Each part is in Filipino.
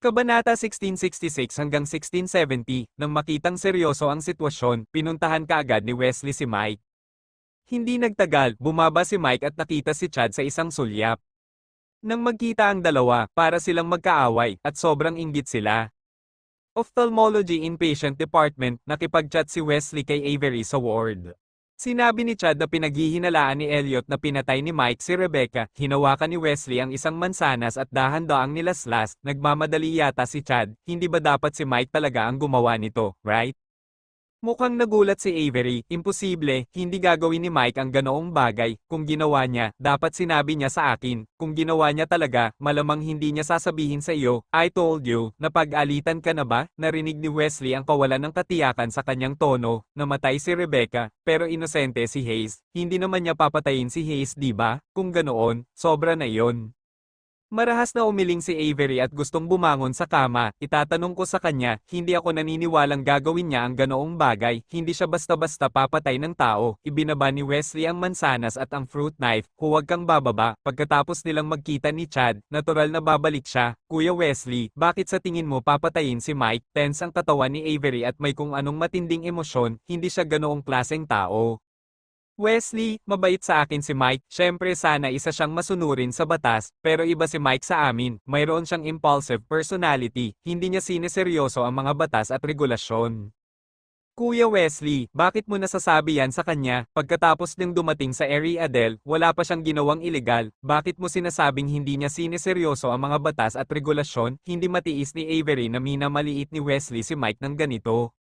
Kabanata 1666 hanggang 1670, nang makitang seryoso ang sitwasyon, pinuntahan kaagad ni Wesley si Mike. Hindi nagtagal, bumaba si Mike at nakita si Chad sa isang sulyap. Nang magkita ang dalawa, para silang magkaaway, at sobrang inggit sila. Ophthalmology Inpatient Department, nakipag-chat si Wesley kay Avery sa ward. Sinabi ni Chad na pinaghihinalaan ni Elliot na pinatay ni Mike si Rebecca, hinawakan ni Wesley ang isang mansanas at dahan-daang nilaslas, nagmamadali yata si Chad, hindi ba dapat si Mike talaga ang gumawa nito, right? Mukhang nagulat si Avery, imposible, hindi gagawin ni Mike ang ganoong bagay, kung ginawa niya, dapat sinabi niya sa akin, kung ginawa niya talaga, malamang hindi niya sasabihin sa iyo, I told you, napag-alitan ka na ba? Narinig ni Wesley ang kawalan ng katiyakan sa kanyang tono, namatay si Rebecca, pero inosente si Hayes, hindi naman niya papatayin si Hayes di ba? Kung ganoon, sobra na iyon. Marahas na umiling si Avery at gustong bumangon sa kama, itatanong ko sa kanya, hindi ako naniniwalang gagawin niya ang ganoong bagay, hindi siya basta-basta papatay ng tao, ibinaba ni Wesley ang mansanas at ang fruit knife, huwag kang bababa, pagkatapos nilang magkita ni Chad, natural na babalik siya, Kuya Wesley, bakit sa tingin mo papatayin si Mike? Tense ang katawan ni Avery at may kung anong matinding emosyon, hindi siya ganoong klaseng tao. Wesley, mabait sa akin si Mike, syempre sana isa siyang masunurin sa batas, pero iba si Mike sa amin, mayroon siyang impulsive personality, hindi niya sineseryoso ang mga batas at regulasyon. Kuya Wesley, bakit mo nasasabi yan sa kanya, pagkatapos niyang dumating sa Area Adele, wala pa siyang ginawang ilegal, bakit mo sinasabing hindi niya sineseryoso ang mga batas at regulasyon, hindi matiis ni Avery na minamaliit ni Wesley si Mike ng ganito.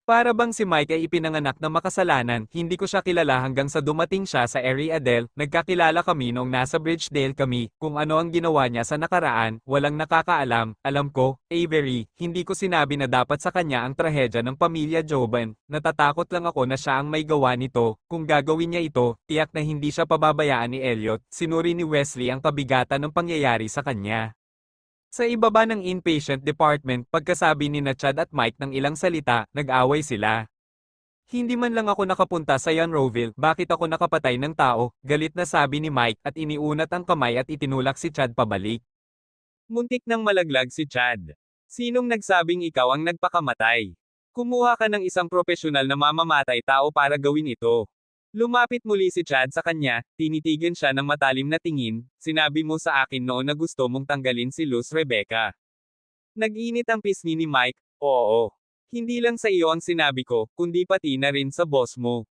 Para bang si Mike ay ipinanganak na makasalanan, hindi ko siya kilala hanggang sa dumating siya sa Area Adele, nagkakilala kami noong nasa Bridgedale kami, kung ano ang ginawa niya sa nakaraan, walang nakakaalam, alam ko, Avery, hindi ko sinabi na dapat sa kanya ang trahedya ng pamilya Joban, natatakot lang ako na siya ang may gawa nito, kung gagawin niya ito, tiyak na hindi siya pababayaan ni Elliot, sinuri ni Wesley ang kabigatan ng pangyayari sa kanya. Sa ibaba ng inpatient department, pagkasabi ni na Chad at Mike ng ilang salita, nag-away sila. Hindi man lang ako nakapunta sa Yanroville, bakit ako nakapatay ng tao, galit na sabi ni Mike at iniunat ang kamay at itinulak si Chad pabalik. Muntik nang malaglag si Chad. Sinong nagsabing ikaw ang nagpakamatay? Kumuha ka ng isang propesyonal na mamamatay tao para gawin ito. Lumapit muli si Chad sa kanya, tinitigan siya ng matalim na tingin, sinabi mo sa akin noon na gusto mong tanggalin si Luz Rebecca. Nag-init ang pisngi ni Mike, oo. Hindi lang sa iyo ang sinabi ko, kundi pati na rin sa boss mo.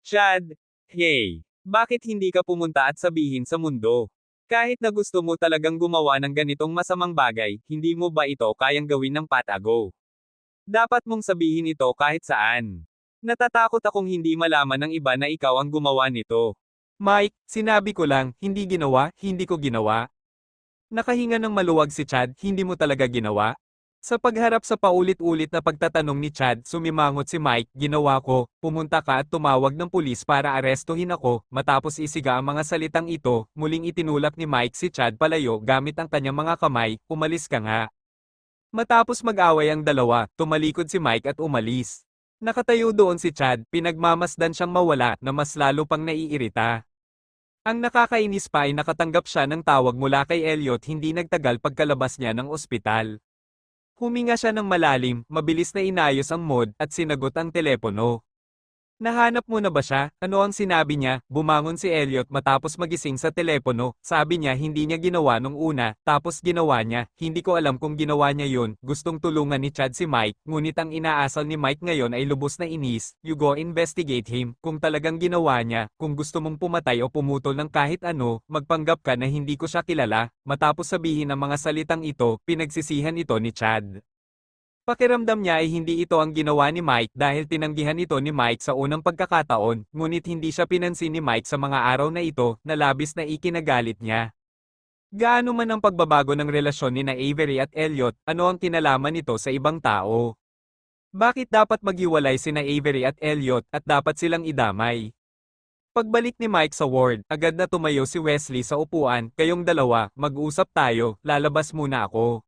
Chad, hey, bakit hindi ka pumunta at sabihin sa mundo? Kahit na gusto mo talagang gumawa ng ganitong masamang bagay, hindi mo ba ito kayang gawin ng patago? Dapat mong sabihin ito kahit saan. Natatakot akong hindi malaman ng iba na ikaw ang gumawa nito. Mike, sinabi ko lang, hindi ginawa, hindi ko ginawa. Nakahinga ng maluwag si Chad, hindi mo talaga ginawa? Sa pagharap sa paulit-ulit na pagtatanong ni Chad, sumimangot si Mike, ginawa ko, pumunta ka at tumawag ng pulis para arestuhin ako, matapos isiga ang mga salitang ito, muling itinulak ni Mike si Chad palayo gamit ang kanyang mga kamay, umalis ka nga. Matapos mag-away ang dalawa, tumalikod si Mike at umalis. Nakatayo doon si Chad, pinagmamasdan siyang mawala na mas lalo pang naiirita. Ang nakakainis pa ay nakatanggap siya ng tawag mula kay Elliot hindi nagtagal pagkalabas niya ng ospital. Huminga siya ng malalim, mabilis na inayos ang mod, at sinagot ang telepono. Nahanap mo na ba siya? Ano ang sinabi niya? Bumangon si Elliot matapos magising sa telepono. Sabi niya hindi niya ginawa nung una, tapos ginawa niya. Hindi ko alam kung ginawa niya yun. Gustong tulungan ni Chad si Mike, ngunit ang inaasal ni Mike ngayon ay lubos na inis. You go investigate him. Kung talagang ginawa niya, kung gusto mong pumatay o pumutol ng kahit ano, magpanggap ka na hindi ko siya kilala. Matapos sabihin ang mga salitang ito, pinagsisihan ito ni Chad. Pakiramdam niya ay hindi ito ang ginawa ni Mike dahil tinanggihan ito ni Mike sa unang pagkakataon, ngunit hindi siya pinansin ni Mike sa mga araw na ito na labis na ikinagalit niya. Gaano man ang pagbabago ng relasyon ni na Avery at Elliot, ano ang kinalaman nito sa ibang tao? Bakit dapat maghiwalay sina Avery at Elliot at dapat silang idamay? Pagbalik ni Mike sa ward, agad na tumayo si Wesley sa upuan, kayong dalawa, mag-usap tayo, lalabas muna ako.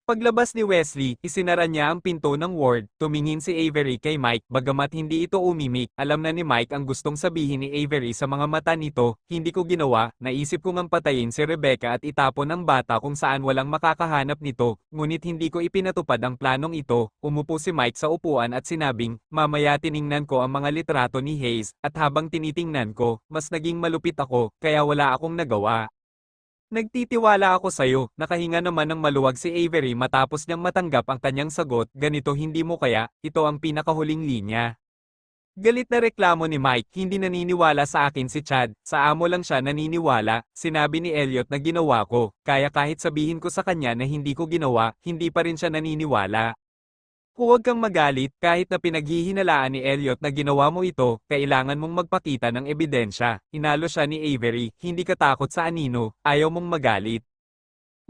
Paglabas ni Wesley, isinara niya ang pinto ng ward, tumingin si Avery kay Mike, bagamat hindi ito umimik, alam na ni Mike ang gustong sabihin ni Avery sa mga mata nito, hindi ko ginawa, naisip kong ang patayin si Rebecca at itapon ang bata kung saan walang makakahanap nito, ngunit hindi ko ipinatupad ang planong ito, umupo si Mike sa upuan at sinabing, mamaya tiningnan ko ang mga litrato ni Hayes, at habang tinitingnan ko, mas naging malupit ako, kaya wala akong nagawa. Nagtitiwala ako sa'yo, nakahinga naman ng maluwag si Avery matapos niyang matanggap ang kanyang sagot, ganito hindi mo kaya, ito ang pinakahuling linya. Galit na reklamo ni Mike, hindi naniniwala sa akin si Chad, sa amo lang siya naniniwala, sinabi ni Elliot na ginawa ko, kaya kahit sabihin ko sa kanya na hindi ko ginawa, hindi pa rin siya naniniwala. Huwag kang magalit, kahit na pinaghihinalaan ni Elliot na ginawa mo ito, kailangan mong magpakita ng ebidensya. Inalo siya ni Avery, hindi ka takot sa anino, ayaw mong magalit.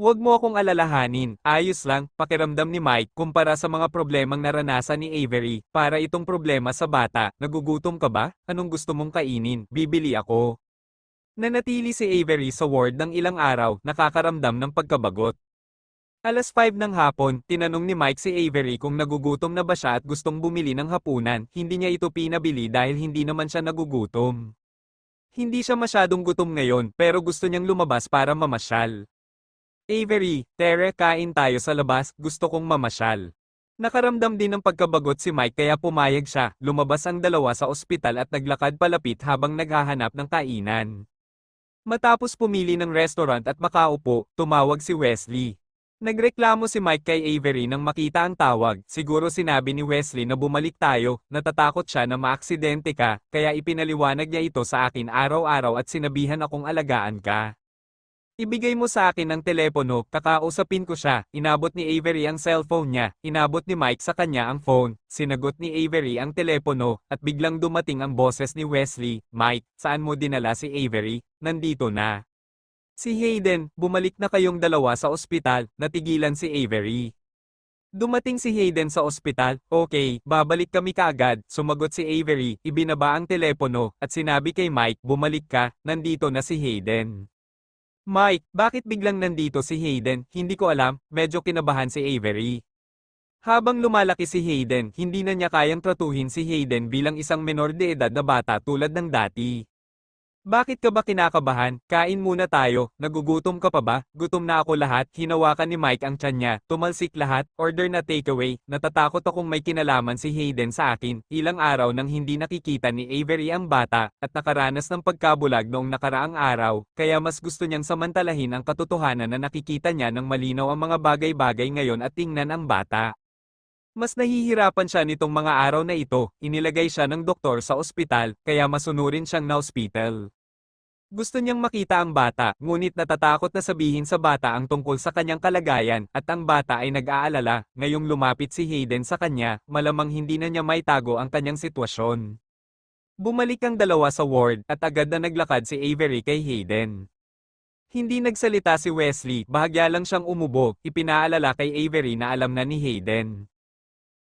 Huwag mo akong alalahanin, ayos lang, pakiramdam ni Mike kumpara sa mga problemang naranasan ni Avery, para itong problema sa bata, nagugutom ka ba? Anong gusto mong kainin? Bibili ako. Nanatili si Avery sa ward ng ilang araw, nakakaramdam ng pagkabagot. Alas 5 ng hapon, tinanong ni Mike si Avery kung nagugutom na ba siya at gustong bumili ng hapunan, hindi niya ito pinabili dahil hindi naman siya nagugutom. Hindi siya masyadong gutom ngayon, pero gusto niyang lumabas para mamasyal. Avery, Tere, kain tayo sa labas, gusto kong mamasyal. Nakaramdam din ng pagkabagot si Mike kaya pumayag siya, lumabas ang dalawa sa ospital at naglakad palapit habang naghahanap ng kainan. Matapos pumili ng restaurant at makaupo, tumawag si Wesley. Nagreklamo si Mike kay Avery nang makita ang tawag, siguro sinabi ni Wesley na bumalik tayo, natatakot siya na maaksidente ka, kaya ipinaliwanag niya ito sa akin araw-araw at sinabihan akong alagaan ka. Ibigay mo sa akin ang telepono, kakausapin ko siya, inabot ni Avery ang cellphone niya, inabot ni Mike sa kanya ang phone, sinagot ni Avery ang telepono, at biglang dumating ang boses ni Wesley, Mike, saan mo dinala si Avery? Nandito na. Si Hayden, bumalik na kayong dalawa sa ospital, natigilan si Avery. Dumating si Hayden sa ospital, okay, babalik kami kaagad, sumagot si Avery, ibinaba ang telepono, at sinabi kay Mike, bumalik ka, nandito na si Hayden. Mike, bakit biglang nandito si Hayden? Hindi ko alam, medyo kinabahan si Avery. Habang lumalaki si Hayden, hindi na niya kayang tratuhin si Hayden bilang isang menor de edad na bata tulad ng dati. Bakit ka ba kinakabahan? Kain muna tayo, nagugutom ka pa ba? Gutom na ako lahat, hinawakan ni Mike ang tiyan niya, tumalsik lahat, order na takeaway, natatakot akong may kinalaman si Hayden sa akin, ilang araw nang hindi nakikita ni Avery ang bata, at nakaranas ng pagkabulag noong nakaraang araw, kaya mas gusto niyang samantalahin ang katotohanan na nakikita niya ng malinaw ang mga bagay-bagay ngayon at tingnan ang bata. Mas nahihirapan siya nitong mga araw na ito, inilagay siya ng doktor sa ospital, kaya masunurin siyang na-hospital. Gusto niyang makita ang bata, ngunit natatakot na sabihin sa bata ang tungkol sa kanyang kalagayan, at ang bata ay nag-aalala, ngayong lumapit si Hayden sa kanya, malamang hindi na niya maitago ang kanyang sitwasyon. Bumalik ang dalawa sa ward, at agad na naglakad si Avery kay Hayden. Hindi nagsalita si Wesley, bahagya lang siyang umubo, ipinaalala kay Avery na alam na ni Hayden.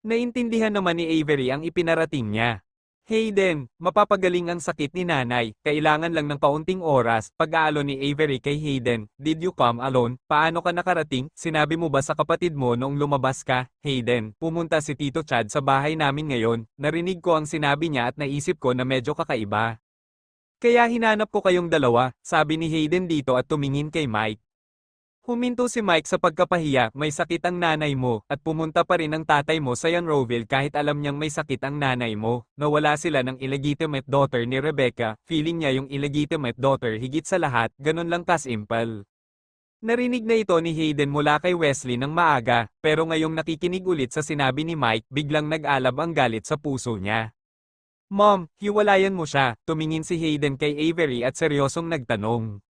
Naintindihan naman ni Avery ang ipinarating niya. Hayden, mapapagaling ang sakit ni nanay, kailangan lang ng kaunting oras, pag-aalo ni Avery kay Hayden, did you come alone, paano ka nakarating, sinabi mo ba sa kapatid mo noong lumabas ka, Hayden, pumunta si Tito Chad sa bahay namin ngayon, narinig ko ang sinabi niya at naisip ko na medyo kakaiba. Kaya hinanap ko kayong dalawa, sabi ni Hayden dito at tumingin kay Mike. Huminto si Mike sa pagkapahiya, may sakit ang nanay mo, at pumunta pa rin ang tatay mo sa Yanroville kahit alam niyang may sakit ang nanay mo. Nawala sila ng illegitimate daughter ni Rebecca, feeling niya yung illegitimate daughter higit sa lahat, ganun lang kasimple. Narinig na ito ni Hayden mula kay Wesley ng maaga, pero ngayong nakikinig ulit sa sinabi ni Mike, biglang nag-alab ang galit sa puso niya. Mom, hiwalayan mo siya, tumingin si Hayden kay Avery at seryosong nagtanong.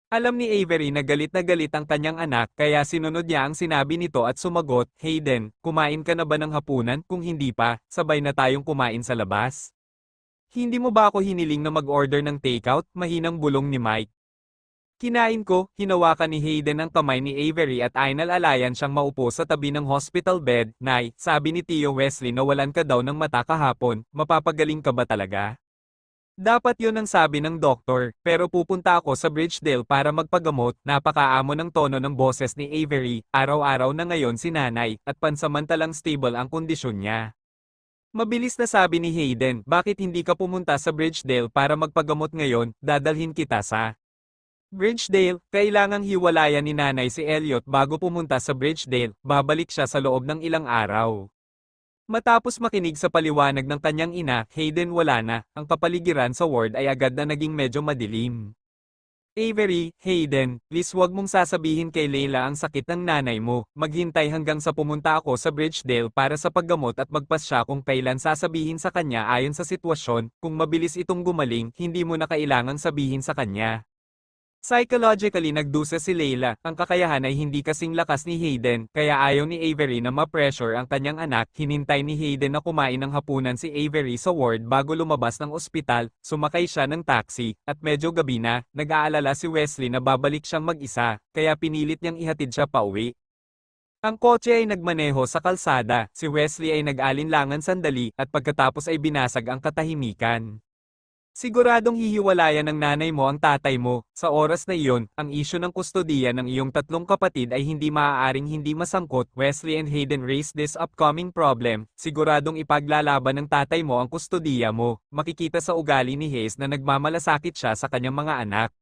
Alam ni Avery na galit ang kanyang anak kaya sinunod niya ang sinabi nito at sumagot, Hayden, kumain ka na ba ng hapunan? Kung hindi pa, sabay na tayong kumain sa labas. Hindi mo ba ako hiniling na mag-order ng takeout? Mahinang bulong ni Mike. Kinain ko, hinawakan ni Hayden ang kamay ni Avery at inalalayan siyang maupo sa tabi ng hospital bed. Nay, sabi ni Tio Wesley na walan ka daw ng mata kahapon, mapapagaling ka ba talaga? Dapat yun ang sabi ng doktor, pero pupunta ako sa Bridgedale para magpagamot. Napakaamo ng tono ng boses ni Avery, araw-araw na ngayon si nanay, at pansamantalang stable ang kondisyon niya. Mabilis na sabi ni Hayden, bakit hindi ka pumunta sa Bridgedale para magpagamot ngayon, dadalhin kita sa Bridgedale. Kailangang hiwalayan ni nanay si Elliot bago pumunta sa Bridgedale, babalik siya sa loob ng ilang araw. Matapos makinig sa paliwanag ng kanyang ina, Hayden wala na, ang kapaligiran sa ward ay agad na naging medyo madilim. Avery, Hayden, please wag mong sasabihin kay Leila ang sakit ng nanay mo, maghintay hanggang sa pumunta ako sa Bridgedale para sa paggamot at magpasya kung kailan sasabihin sa kanya ayon sa sitwasyon, kung mabilis itong gumaling, hindi mo na kailangang sabihin sa kanya. Psychologically nagdusa si Leila, ang kakayahan ay hindi kasing lakas ni Hayden, kaya ayaw ni Avery na ma-pressure ang kanyang anak. Hinintay ni Hayden na kumain ng hapunan si Avery sa ward bago lumabas ng ospital, sumakay siya ng taxi, at medyo gabi na, nag-aalala si Wesley na babalik siyang mag-isa, kaya pinilit niyang ihatid siya pauwi. Ang kotse ay nagmaneho sa kalsada, si Wesley ay nag-alinlangan sandali, at pagkatapos ay binasag ang katahimikan. Siguradong hihiwalayan ng nanay mo ang tatay mo. Sa oras na iyon, ang isyu ng kustodiya ng iyong tatlong kapatid ay hindi maaaring hindi masangkot. Wesley and Hayden raised this upcoming problem. Siguradong ipaglalaban ng tatay mo ang kustodiya mo. Makikita sa ugali ni Hayes na nagmamalasakit siya sa kanyang mga anak.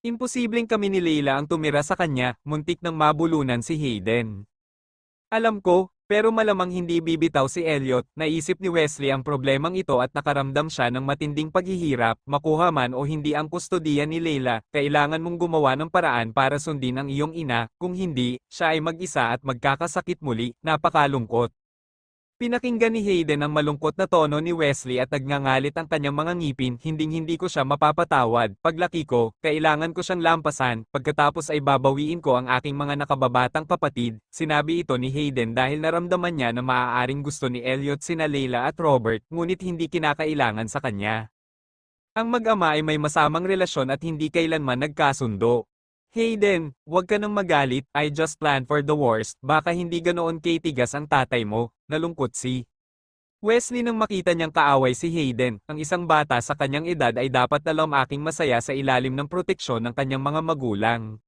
Imposibleng kami ni Leila ang tumira sa kanya, muntik nang mabulunan si Hayden. Alam ko, pero malamang hindi bibitaw si Elliot. Naisip ni Wesley ang problemang ito at nakaramdam siya ng matinding paghihirap, makuha man o hindi ang kustodiya ni Leila. Kailangan mong gumawa ng paraan para sundin ang iyong ina, kung hindi, siya ay mag-isa at magkakasakit muli. Napakalungkot. Pinakinggan ni Hayden ang malungkot na tono ni Wesley at nagngangalit ang kanyang mga ngipin. Hinding-hindi ko siya mapapatawad. Paglaki ko, kailangan ko siyang lampasan, pagkatapos ay babawiin ko ang aking mga nakababatang kapatid. Sinabi ito ni Hayden dahil naramdaman niya na maaaring gusto ni Elliot sina Leila at Robert, ngunit hindi kinakailangan sa kanya. Ang mag-ama ay may masamang relasyon at hindi kailanman nagkasundo. Hayden, huwag ka nang magalit, I just planned for the worst, baka hindi ganoon katigas ang tatay mo, nalungkot si Wesley nang makita niyang kaaway si Hayden. Ang isang bata sa kanyang edad ay dapat na lumaking masaya sa ilalim ng proteksyon ng kanyang mga magulang.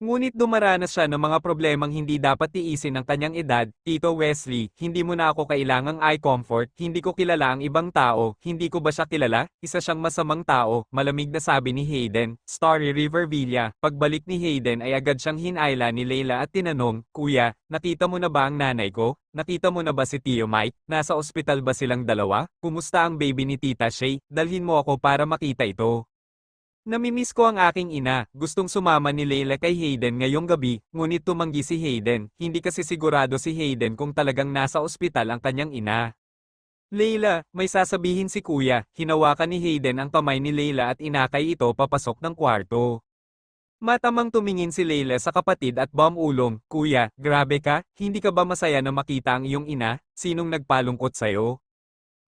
Ngunit dumaranas siya ng mga problemang hindi dapat tiisin ng kanyang edad. Tito Wesley, hindi mo na ako kailangang eye comfort, hindi ko kilala ang ibang tao, hindi ko ba siya kilala? Isa siyang masamang tao, malamig na sabi ni Hayden. Story River Villa. Pagbalik ni Hayden ay agad siyang hinayla ni Leila at tinanong, Kuya, nakita mo na ba ang nanay ko? Nakita mo na ba si Tio Mike? Nasa ospital ba silang dalawa? Kumusta ang baby ni Tita Shay? Dalhin mo ako para makita ito. Namimiss ko ang aking ina, gustong sumama ni Leila kay Hayden ngayong gabi, ngunit tumanggi si Hayden, hindi kasi sigurado si Hayden kung talagang nasa ospital ang kanyang ina. Leila, may sasabihin si Kuya, hinawakan ni Hayden ang kamay ni Leila at inakay ito papasok ng kwarto. Matamang tumingin si Leila sa kapatid at bumulong, Kuya, grabe ka, hindi ka ba masaya na makita ang iyong ina? Sinong nagpalungkot sa'yo?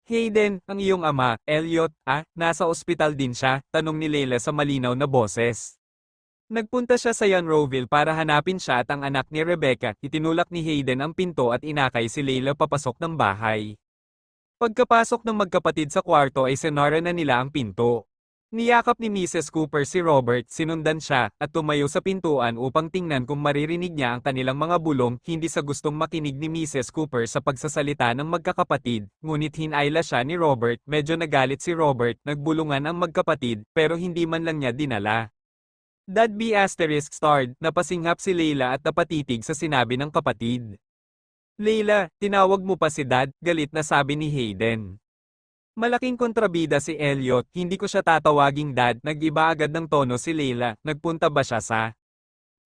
Hayden, ang iyong ama, Elliot, nasa ospital din siya, tanong ni Leila sa malinaw na boses. Nagpunta siya sa Yountville para hanapin siya at ang anak ni Rebecca. Itinulak ni Hayden ang pinto at inakay si Leila papasok ng bahay. Pagkapasok ng magkapatid sa kwarto ay sinara na nila ang pinto. Niyakap ni Mrs. Cooper si Robert, sinundan siya, at tumayo sa pintuan upang tingnan kung maririnig niya ang kanilang mga bulong, hindi sa gustong makinig ni Mrs. Cooper sa pagsasalita ng magkakapatid, ngunit hinayla siya ni Robert, medyo nagalit si Robert, nagbulungan ang magkapatid, pero hindi man lang niya dinala. Dad B** starred, napasinghap si Leila at napatitig sa sinabi ng kapatid. Leila, tinawag mo pa si Dad, galit na sabi ni Hayden. Malaking kontrabida si Elliot, hindi ko siya tatawaging dad, nag-iba agad ng tono si Leila, nagpunta ba siya sa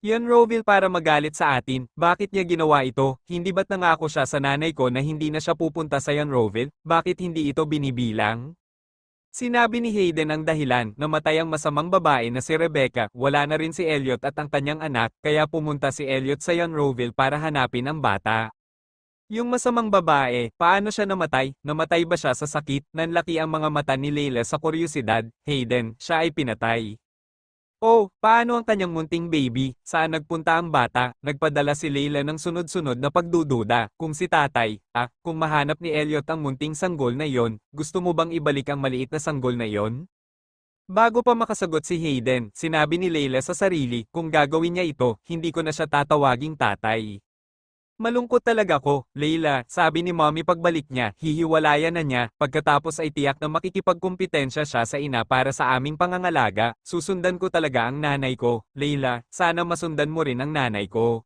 Yountville para magalit sa atin? Bakit niya ginawa ito? Hindi ba't nangako siya sa nanay ko na hindi na siya pupunta sa Yountville? Bakit hindi ito binibilang? Sinabi ni Hayden ang dahilan, namatay ang masamang babae na si Rebecca, wala na rin si Elliot at ang kanyang anak, kaya pumunta si Elliot sa Yountville para hanapin ang bata. Yung masamang babae, paano siya namatay? Namatay ba siya sa sakit? Nanlaki ang mga mata ni Leila sa kuryosidad. Hayden, siya ay pinatay. Oh, paano ang kanyang munting baby? Saan nagpunta ang bata? Nagpadala si Leila ng sunod-sunod na pagdududa. Kung si tatay, kung mahanap ni Elliot ang munting sanggol na yon, gusto mo bang ibalik ang maliit na sanggol na yon? Bago pa makasagot si Hayden, sinabi ni Leila sa sarili, kung gagawin niya ito, hindi ko na siya tatawaging tatay. Malungkot talaga ko, Leila, sabi ni Mommy pagbalik niya, hihiwalayan na niya, pagkatapos ay tiyak na makikipagkumpetensya siya sa ina para sa aming pangangalaga, susundan ko talaga ang nanay ko, Leila, sana masundan mo rin ang nanay ko.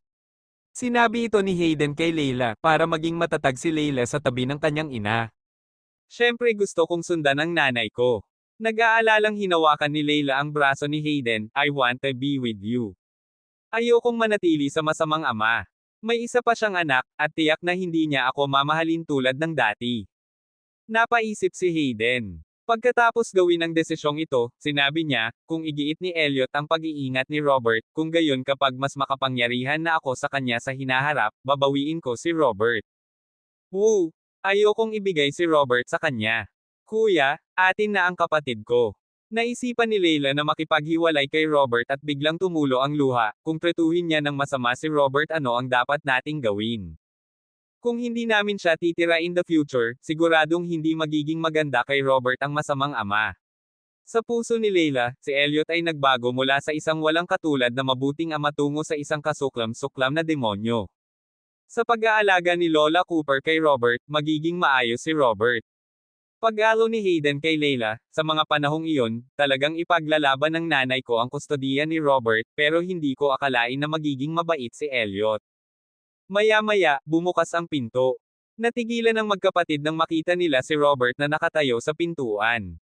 Sinabi ito ni Hayden kay Leila, para maging matatag si Leila sa tabi ng kanyang ina. Siyempre gusto kong sundan ang nanay ko. Nag-aalalang hinawakan ni Leila ang braso ni Hayden, I want to be with you. Ayokong manatili sa masamang ama. May isa pa siyang anak, at tiyak na hindi niya ako mamahalin tulad ng dati. Napaisip si Hayden. Pagkatapos gawin ang desisyong ito, sinabi niya, kung igiit ni Elliot ang pag-iingat ni Robert, kung gayon kapag mas makapangyarihan na ako sa kanya sa hinaharap, babawiin ko si Robert. Woo! Ayokong ibigay si Robert sa kanya. Kuya, atin na ang kapatid ko. Naisipan ni Leila na makipaghiwalay kay Robert at biglang tumulo ang luha, kung tretuhin niya ng masama si Robert ano ang dapat nating gawin. Kung hindi namin siya titira in the future, siguradong hindi magiging maganda kay Robert ang masamang ama. Sa puso ni Leila, si Elliot ay nagbago mula sa isang walang katulad na mabuting ama tungo sa isang kasuklam-suklam na demonyo. Sa pag-aalaga ni Lola Cooper kay Robert, magiging maayos si Robert. Pag-alo ni Hayden kay Leila, sa mga panahong iyon, talagang ipaglalaban ng nanay ko ang kustodiya ni Robert, pero hindi ko akalain na magiging mabait si Elliot. Maya-maya, bumukas ang pinto. Natigilan ang magkapatid nang makita nila si Robert na nakatayo sa pintuan.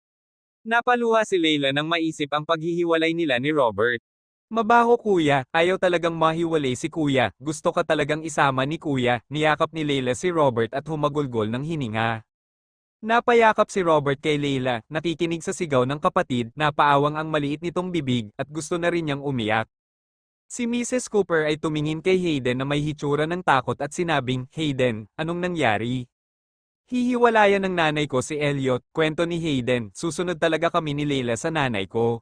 Napaluha si Leila nang maisip ang paghihiwalay nila ni Robert. Mabaho kuya, ayaw talagang mahiwalay si kuya, gusto ka talagang isama ni kuya, niyakap ni Leila si Robert at humagulgol ng hininga. Napayakap si Robert kay Leila, nakikinig sa sigaw ng kapatid, napaawang ang maliit nitong bibig, at gusto na rin niyang umiyak. Si Mrs. Cooper ay tumingin kay Hayden na may hitsura ng takot at sinabing, Hayden, anong nangyari? Hihiwalayan ng nanay ko si Elliot, kwento ni Hayden, susunod talaga kami ni Leila sa nanay ko.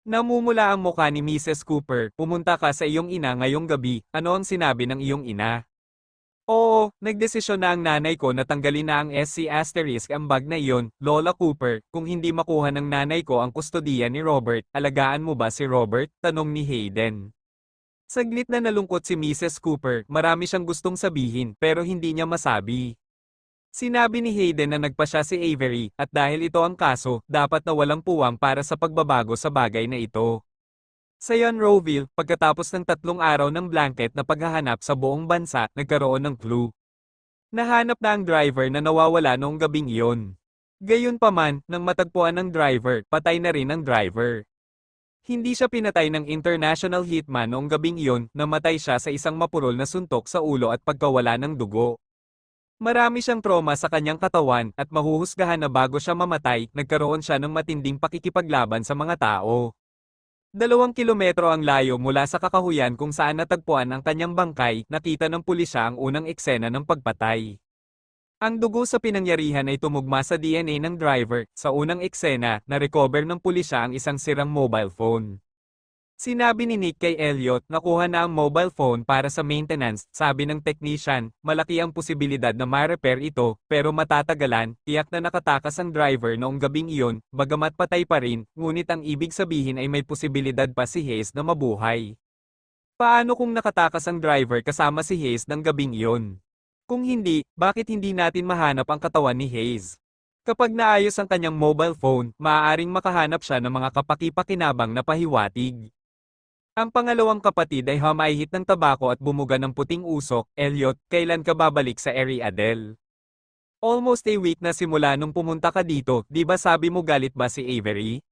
Namumula ang mukha ni Mrs. Cooper, pumunta ka sa iyong ina ngayong gabi, ano ang sinabi ng iyong ina? Oo, nagdesisyon na ang nanay ko na tanggalin na ang SC asterisk ang bag na iyon, Lola Cooper, kung hindi makuha ng nanay ko ang kustodiya ni Robert, alagaan mo ba si Robert? Tanong ni Hayden. Saglit na nalungkot si Mrs. Cooper, marami siyang gustong sabihin, pero hindi niya masabi. Sinabi ni Hayden na nagpa siya si Avery, at dahil ito ang kaso, dapat na walang puwang para sa pagbabago sa bagay na ito. Sa Monroeville, pagkatapos ng 3 araw ng blanket na paghahanap sa buong bansa, nagkaroon ng clue. Nahanap na ang driver na nawawala noong gabing iyon. Gayunpaman, nang matagpuan ng driver, patay na rin ang driver. Hindi siya pinatay ng international hitman noong gabing iyon, namatay siya sa isang mapurol na suntok sa ulo at pagkawala ng dugo. Marami siyang trauma sa kanyang katawan, at mahuhusgahan na bago siya mamatay, nagkaroon siya ng matinding pakikipaglaban sa mga tao. 2 kilometro ang layo mula sa kakahuyan kung saan natagpuan ang kanyang bangkay, nakita ng pulisya ang unang eksena ng pagpatay. Ang dugo sa pinangyarihan ay tumugma sa DNA ng driver. Sa unang eksena, na-recover ng pulisya ang isang sirang mobile phone. Sinabi ni Nick kay Elliot, nakuha na ang mobile phone para sa maintenance, sabi ng technician, malaki ang posibilidad na ma-repair ito, pero matatagalan, tiyak na nakatakas ang driver noong gabing iyon, bagamat patay pa rin, ngunit ang ibig sabihin ay may posibilidad pa si Hayes na mabuhay. Paano kung nakatakas ang driver kasama si Hayes ng gabing iyon? Kung hindi, bakit hindi natin mahanap ang katawan ni Hayes? Kapag naayos ang kanyang mobile phone, maaaring makahanap siya ng mga kapaki-pakinabang na pahiwatig. Ang pangalawang kapatid ay humaihit ng tabako at bumuga ng puting usok, Elliot, kailan ka babalik sa Ariadne? Almost a week na simula nung pumunta ka dito, di ba sabi mo galit ba si Avery?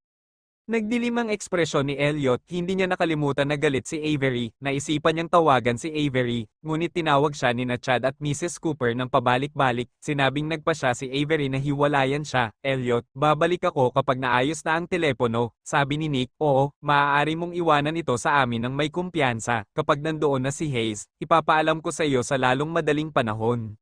Nagdilim ang ekspresyon ni Elliot, hindi niya nakalimutan na galit si Avery, naisipan niyang tawagan si Avery, ngunit tinawag siya ni Chad at Mrs. Cooper ng pabalik-balik, sinabing nagpa siya si Avery na hiwalayan siya, Elliot, babalik ako kapag naayos na ang telepono, sabi ni Nick, oo, maaari mong iwanan ito sa amin ng may kumpiyansa, kapag nandoon na si Hayes, ipapaalam ko sa iyo sa lalong madaling panahon.